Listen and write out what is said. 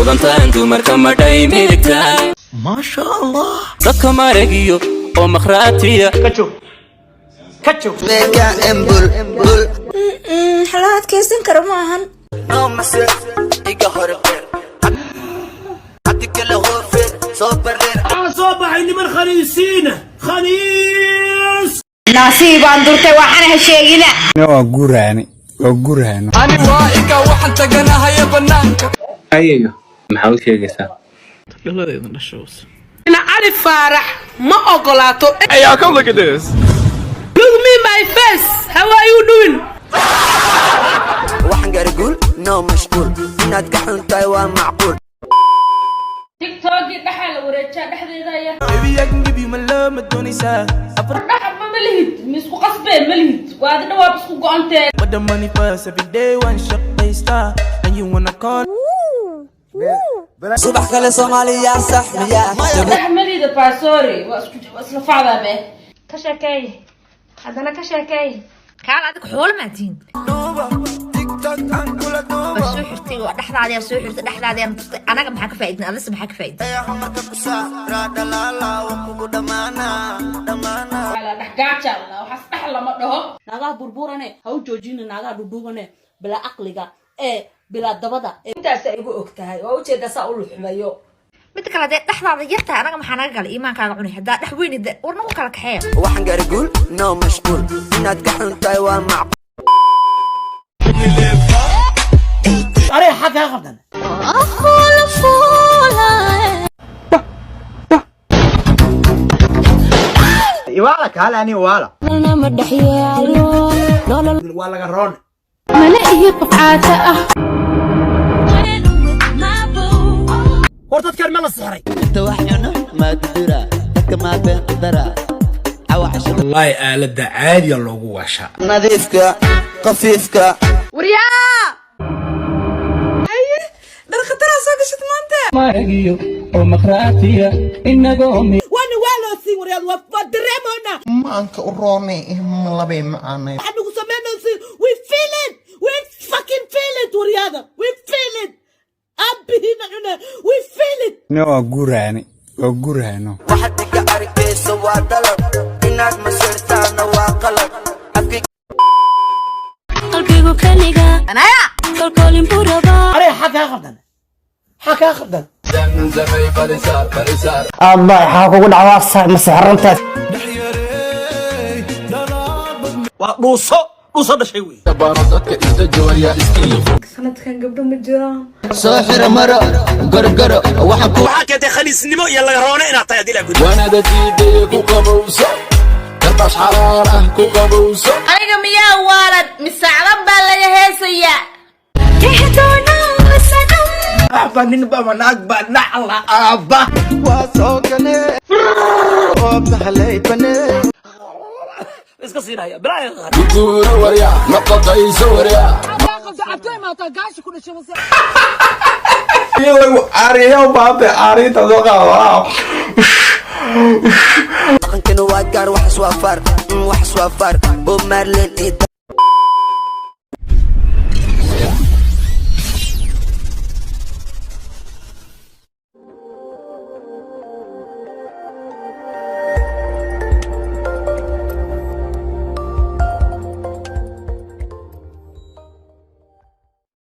badantaan dumarka ma dhaymirigtaa ما شاء الله dadka mareegiyo oo makhraatiya كاتشو ميكا امبل بل حلات كيسن كرماهن نو مسر إيجا هربير عدك له غرفة صوبر لير صوبح اللي من خنيسينه خنيس نصيب اندرتي waxaan hesheegina waa guraan ani waa iga waxaan taganahay banaanka ayayo maxaa u sheegaysaa dhaladeeda nashoos ina ari faarax ma ogolaato Hey, y'all, come look at this. look me my face how are you doing وحن قرقول نو مشغول ناد كحون تايوان معقول تيك توك دحال وريتشا دحديدا يا Baby, I can give you my love, my Tony side. I put دحال ما ملهيد مسكو قصبين ملهيد وهذا دوا بسكو قونتين with the money first every day, one shot they star. And you wanna call? صبح كلا صوماليا صح يا دحال ملهيد باسوري واسلو فعدا به كشكاي hadana ka sheekay kaal adig xoolo ma tiin soo xirtay waa dhaxdaadii soo xirtay dhaxdaadii anaga maxaa ka faa'iidna adis maxaa ka faa'iid على دحقاجا الله وحس دحال لما دهو naagaha burburane ha u joojina naagaha dhudhuubane bilaa aqliga bilaa dabada intaas ay igu ogtahay oo ujeeda saa u luxmayo mid kale dee dhaxdaada yarta anaga maxaa naga galay iimaankaaga cunay hadaa dhax weyn warna u kala kaxeeya وحن قرقول نو مشغول ناد كحون تايوان معقول أري حكا غدا يوالك هلا أني ولا ولا قرون ورطت كلمة الصحري توحينا ما تدرى كما بين قدرة عواش والله آلة عادي الله واشا نظيفك خفيفك dad khatar soo gashay maanta mareegiyo oo makhraatiya inagoo waana waa loo sii wareed waa dareemoona ما أنك أروني ما لبي معنا waxaad ugu samaynaysa we feel it we fucking feel it waryaada we feel it abihina cuna we feel it waa guraano واحد دقة أركيس وادلب إنك مسيرتانا وقلب qalbigu kaliga anaya kolkolin buraba أري حكا غدا zamay farisaar الله يحاكو قد عواصة مسحرنتك دوصو ده شيء وي dadka inta jawariya iskiil sanadkan gabdho ma jiraan ساحر مرة قرقرة وحكو وحكا دي خليس نمو يلا غرونا إنا طيب دي لأقول waana diiday ku qabowso darbash xaraar ku qabowso aniga miyaa waalad misacdan baa laga heesayaa أبا ننبا مناك بنعلا أبا واسوكني وبتحلي بني بس قصيرة يا براي غار guura warya naqadayso warya lagu ariyo baabay arinta soo qaado كانوا واقار وحس وفر ومارلين